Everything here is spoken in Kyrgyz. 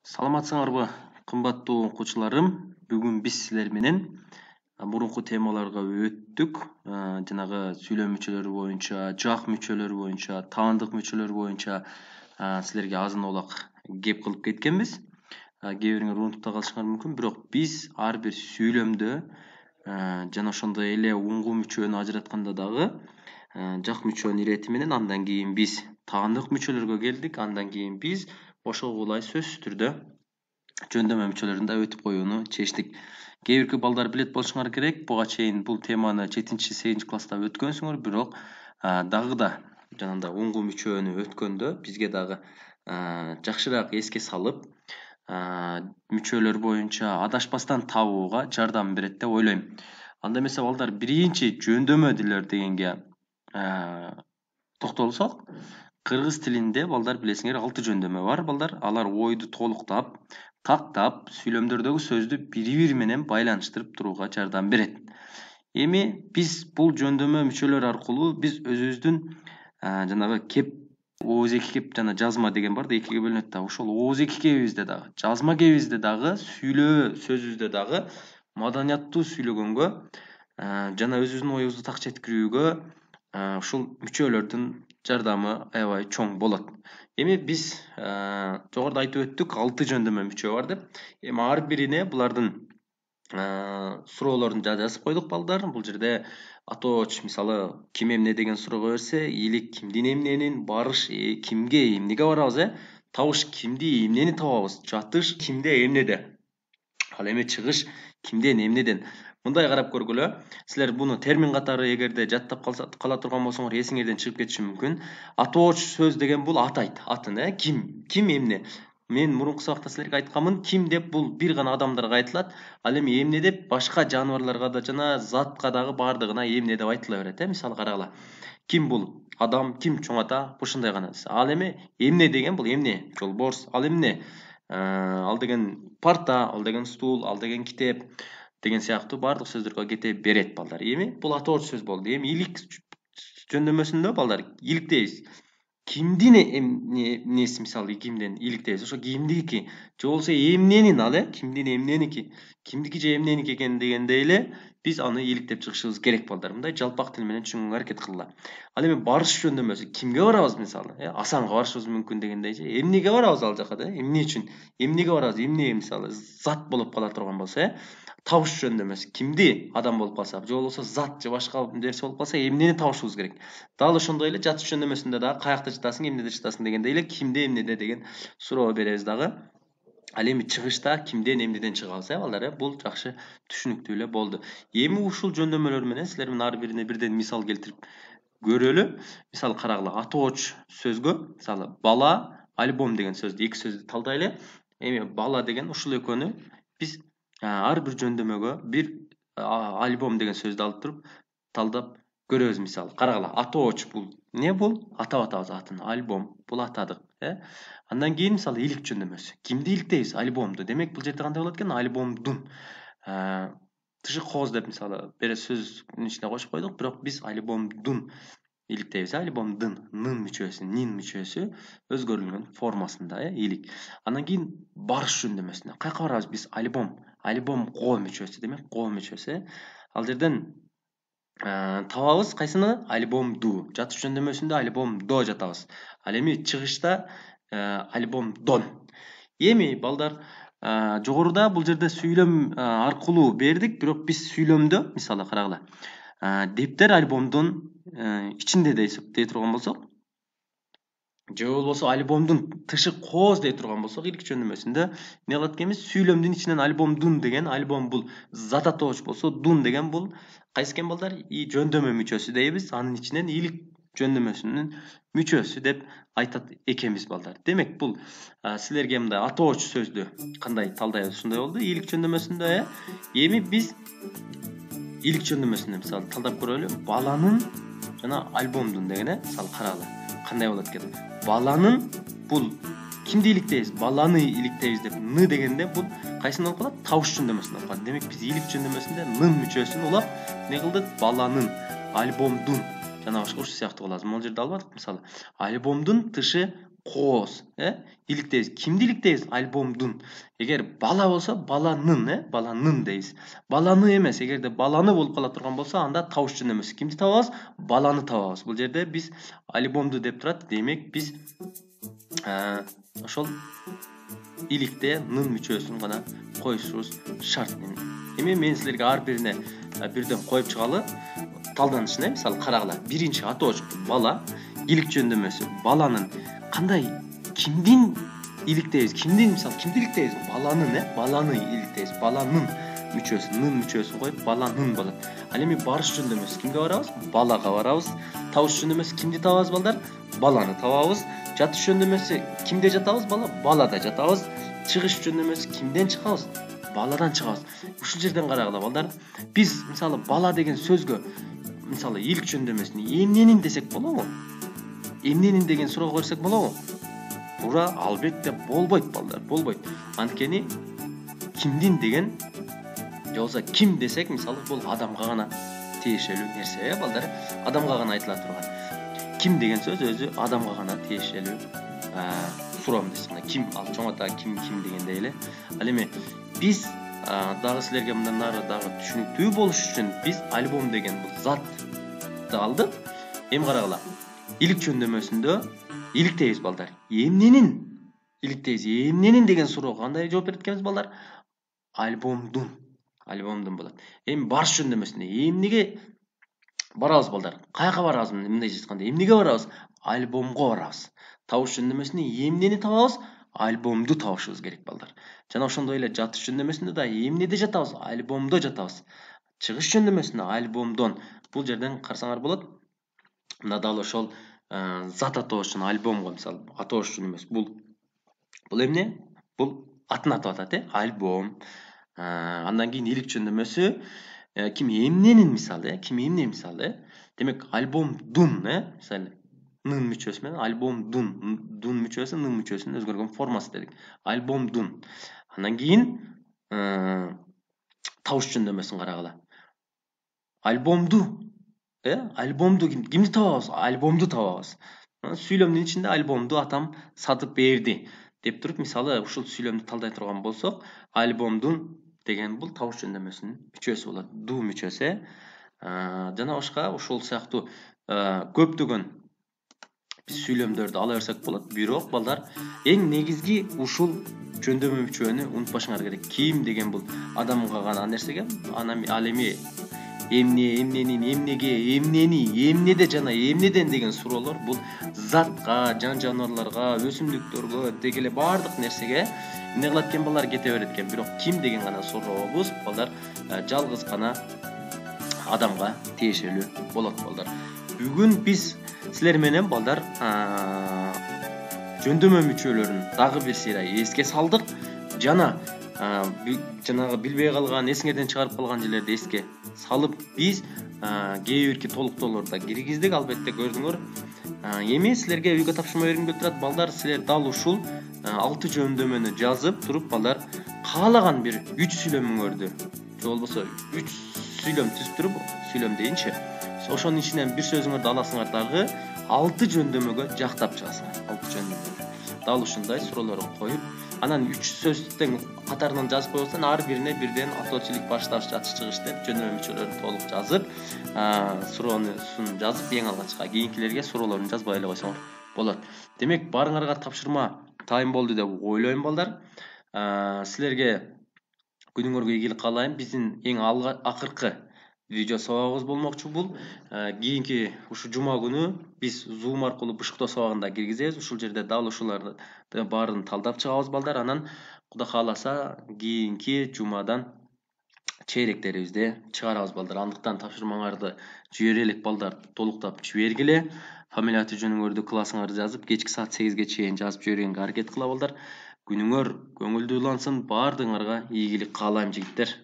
Саламатсыңарбы, кымбаттуу окуучуларым? Бүгүн биз силер менен мурунку темаларга өттүк. Жанагы сүйлөм мүчөлөрү боюнча, жак мүчөлөрү боюнча, таандык мүчөлөр боюнча силерге азын аулак кеп кылып кеткенбиз. Кээ бириңер унутуп да калышыңар мүмкүн, бирок биз ар бир сүйлөмдө жана ошондой эле уңгу мүчөнү ажыратканда дагы жак мүчөнүн ирети менен андан кийин биз таандык мүчөлөргө келдик. Андан кийин биз ошого улай сөзсүз түрдө жөндөмө мүчөлөрүн да өтүп коюуну чечтик. Кээ бирки балдар билет болушуңар керек. Буга чейин бул теманы 7-8 класста өткөнсүңөр, бирок дагы да жанагындай уңгу мүчөнү өткөндө бизге дагы жакшыраак эске салып, мүчөлөр боюнча адашпастан табууга жардам берет деп ойлойм. Анда эмесе балдар биринчи жөндөмө дегенге токтолсок, кыргыз тилинде балдар билесиңер 6 жөндөмө бар балдар. Алар ойду толуктап, тактап, сүйлөмдөрдөгү сөздү бири-бири менен байланыштырып турууга жардам берет. Эми биз бул жөндөмө мүчөлөр аркылуу биз өзүбүздүн жанагы кеп ооз эки кеп жана жазма деген бар да, экиге бөлүнөт да. Ошол ооз эки кебибизде дагы, жазма кебибизде дагы, сүйлөө сөзүбүздө дагы маданияттуу сүйлөгөнгө жана өзүбүздүн оюбузду так жеткирүүгө ушул мүчөлөрдүн жардамы аябай чоң болот. Эми биз жогоруда айтып өттүк, 6 жөндөмө мүчө бар деп. Эми ар бирине булардын суроолорун жазып койдук балдар. Бул жерде атооч, мисалы, ким эмне деген суроого берсе, ийгилик кимдин эмненин, барыш кимге, эмнеге барабыз, табыш кимди, эмнени табабыз, жатыш кимде, эмнеде. Ал эми чыгыш кимден, эмнеден. Мындай карап көргүлө. Силер буну термин катары эгерде жаттап кала турган болсоңор эсиңерден чыгып кетиши мүмкүн. Атооч сөз деген бул атайт, атын, ким эмне. Мен мурунку сабакта силерге айтканмын, ким деп бул бир гана адамдарга айтылат. Ал эми эмне деп башка жаныбарларга да жана затка дагы бардыгына эмне деп айтыла берет, мисалы карагыла. Ким бул адам, ким чоң ата, ушундай гана. Ал эми эмне деген бул эмне, жолборс, ал эмне, ал деген парта, ал деген стул, ал деген китеп деген сыяктуу бардык сөздөргө кете берет балдар. Эми бул атооч сөз болду. Эми ийгилик жөндөмөсүндө балдар ийгиликтейбиз. Кимдин эмнеси, мисалы, кимден ийгиликтейбиз. Ошо кимдики же болбосо эмненин, ал кимдин эмненики, кимдики же эмненики экен дегенде эле биз аны ийгиликтеп чыгышыбыз керек балдар. Мындай жалпак тил менен түшүнгөнгө аракет кылгыла. Ал эми барыш жөндөмөсү, кимге барабыз, мисалы, Асанга барышыбыз мүмкүн дегендейчи. Эмнеге барабыз ал жака, эмне үчүн, эмнеге барабыз, эмне, мисалы, зат болуп кала турган болсо, табыш жөндөмөсү, кимди адам болуп калса, же болбосо зат же башка нерсе болуп калса, эмнени табышыбыз керек. Дал ошондой эле жатыш жөндөмөсүндө дагы каякта жатасың, эмнеде жатасың дегендей эле кимде, эмнеде деген суроо беребиз дагы. Ал эми чыгышта кимден, эмнеден чыгабыз, балдар, бул жакшы түшүнүктүү эле болду. Эми ушул жөндөмөлөр менен силер менен ар бирине бирден мисал келтирип көрөлү. Мисалы карагыла, атооч сөзгө, мисалы, бала, альбом деген сөздү, эки сөздү талдайлы. Эми бала деген ушул экөөнү биз ар бир жөндөмөгө бир альбом деген сөздү алып туруп талдап көрөбүз. Мисалы карагыла, атооч бул эмне, бул атап атабыз атын, альбом бул атадык, Андан кийин мисалы ийгилик жөндөмөсү, кимди ийгиликтейбиз, альбомду. Демек бул жерде кандай болот экен, альбомдун тышы кооз деп мисалы бере сөздүн ичине кошуп койдук, бирок биз альбомдун ийгиликтейбиз, альбомдун нын мүчөсү, нин мүчөсү өзгөрүлгөн формасында, ийгилик. Андан кийин барыш жөндөмөсүнө каяка барабыз биз, альбом коо мүчөсү, демек коо мүчөсү. Ал жерден табабыз кайсыны, альбомду. Жатыш жөндөмөсүндө альбомдо жатабыз. Ал эми чыгышта альбомдон. Эми балдар жогоруда бул жерде сүйлөм аркылуу бердик, бирок биз сүйлөмдө мисалы карагыла, дептер альбомдун ичинде дей турган болсок, же болбосо альбомдун тышы кооз дей турган болсок, ийгилик жөндөмөсүндө эмне кылат экенбиз, сүйлөмдүн ичинен альбомдун деген, альбом бул зат атооч болсо, дун деген бул кайсы экен балдар, жөндөмө мүчөсү дейбиз. Анын ичинен ийгилик жөндөмөсүнүн мүчөсү деп айтат экенбиз балдар. Демек бул силерге мындай атооч сөздү кандай талдайбыз, ушундай болду ийгилик жөндөмөсүндө. Эми биз ийгилик жөндөмөсүндө мисалы талдап көрөлү. Баланын жана альбомдун деген, мисалы карагыла, кандай болот экен. Баланын бул кимди ийгиликтейбиз, баланы ийгиликтейбиз деп ны дегенде бул кайсында болуп калат, табыш жөндөмөсүндө болуп калат. Демек биз ийгилик жөндөмөсүндө нын мүчөсүн улап эмне кылдык, баланын, альбомдун жана башка ушул сыяктуу кылабыз. Могул жерде албадык, мисалы альбомдун тышы кообуз, иликтейбиз. Кимди иликтейбиз? Альбомдун. Эгер бала болсо, баланын, баланын дейбиз. Баланы эмес, эгерде баланы болуп кала турган болсо, анда табыш жөндөмөсү кимди табабыз? Баланы табабыз. Бул жерде биз альбомду деп турат. Демек биз ошол иликте нын мүчөсүн гана коюшубуз шарт. Эми мен силерге ар бирине бирден коюп чыгалы. Талданышына, мисалы карагыла. Биринчи атооч бала, илик жөндөмөсү баланын кандай, кимдин иликтейбиз? Кимдин, мисалы, кимди иликтейбиз? Баланын, баланы иликтейбиз. Баланын мүчөсү, нын мүчөсүн коюп, баланын болот. Ал эми барыш жөндөмөсү кимге барабыз? Балага барабыз. Табыш жөндөмөсү кимди табабыз, балдар? Баланы табабыз. Жатыш жөндөмөсү кимде жатабыз? Балада жатабыз. Чыгыш жөндөмөсү кимден чыгабыз? Баладан чыгабыз. Ушул жерден карагыла, балдар. Биз, мисалы, бала деген сөзгө, мисалы, илик жөндөмөсүн эмненин десек болобу? Эмненин деген суроо койсок болобу? Туура, албетте болбойт, балдар, болбойт. Анткени кимдин деген же болбосо ким десек, мисалы, бул адамга гана тиешелүү нерсе, балдар. Адамга гана айтыла турган. Ким деген сөз өзү адамга гана тиешелүү суроо эмес. Ким, ал чоң ата ким дегендей эле. Ал эми биз дагы силерге мындан ары дагы түшүнүктүү болуш үчүн биз альбом деген бул затты алдык. Эми карагыла. Илик жөндөмөсүндө иликтейбиз, балдар. Эмненин иликтейбиз? Эмненин деген суроого кандай жооп берет экенбиз, балдар? Альбомдун болот. Эми барыш жөндөмөсүндө эмнеге барабыз, балдар? Каяка барабыз? Мындай айтканда, эмнеге барабыз? Альбомго барабыз. Табыш жөндөмөсүндө эмнени табабыз? Альбомду табышыбыз керек, балдар. Жана ошондой эле жатыш жөндөмөсүндө да эмнеде жатабыз? Альбомдо жатабыз. Чыгыш жөндөмөсүндө альбомдон. Бул жерден карасаңар болот. Мына дал ошол зат атоочун альбомго, мисалы, атоош жөндөмөсү. Бул эмне? Бул атын атап атат, альбом. Андан кийин илик жөндөмөсү ким эмненин, мисалы, Демек, альбомдун, мисалы, нын мүчөсү менен альбомдун, дун мүчөсү, нын мүчөсүнүн өзгөргөн формасы дедик. Альбомдун. Андан кийин табыш жөндөмөсүн карагыла. Альбомду, кимди табабыз? Альбомду табабыз. Сүйлөмдүн ичинде альбомду атам сатып берди деп туруп, мисалы, ушул сүйлөмдү талдай турган болсок, альбомдун деген бул табыш жөндөмөсүнүн мүчөсү болот. Ду мүчөсү. Жана башка ушул сыяктуу көптөгөн биз сүйлөмдөрдү ала берсек болот. Бирок, балдар, эң негизги ушул жөндөмө мүчөнү унутпашыңар керек. Ким деген бул адамга гана нерсеге, ал эми эмненин, эмнеге, эмнеде жана эмнеден деген суроолор бул затка, жан-жаныбарларга, өсүмдүктөргө, деги эле бардык нерсеге эмне кылат экен, балдар, кете берет экен. Бирок ким деген гана сурообуз, балдар, жалгыз гана адамга тиешелүү болот, балдар. Бүгүн биз силер менен, балдар, жөндөмө мүчөлөрүн дагы бир сыйра эске салдык. Жана жанагы билбей калган, эсиңерден чыгарып калган жерлерди эске салып, биз кээ бирки толуктоолорду да киргиздик, албетте көрдүңөр. Эми силерге үйгө тапшырма бергим келип турат, балдар. Силер дал ушул 6 жөндөмөнү жазып туруп, балдар, каалаган бир 3 сүйлөмүңөрдү, же болбосо 3 сүйлөм түзүп туруп, сүйлөм дейинчи, ошонун ичинен бир сөзүңөрдү аласыңар, дагы 6 жөндөмөгө жактап чыгасыңар. 6 жөндөмө. Дал ушундай суроолорду коюп, анан 3 сөздүн катарынан жазып койсоң, ар бирине бирден атоочулук, башташ, жатыш, чыгыш деп жөндөмө мүчөлөрүн толук жазып, суроонусун жазып, эң алгачкы кийинкилерге суроолорун жазбай эле койсоңор болот. Демек, баарыңарга тапшырма тайым болду деп ойлойм, балдар. Силерге күнүңөргө ийгилик каалайм. Биздин эң акыркы видео сабагыбыз болмокчу бул. Кийинки ушу жума күнү биз Zoom аркылуу бышыктоо сабагында киргизебиз. Ушул жерде дал ушуларды баарын талдап чыгабыз, балдар. Анан Кудай кааласа кийинки жумадан чейректерибизди чыгарабыз, балдар. Андыктан тапшырмаңарды жибере элек, балдар, толуктап жибергиле. Фамилия аты жөнүңөрдү, классыңарды жазып, кечки саат 8ге чейин жазып жибергенге аракет кыла, балдар. Күнүңөр көңүлдүү улансын. Баардыгыңарга ийгилик каалайм, жигиттер.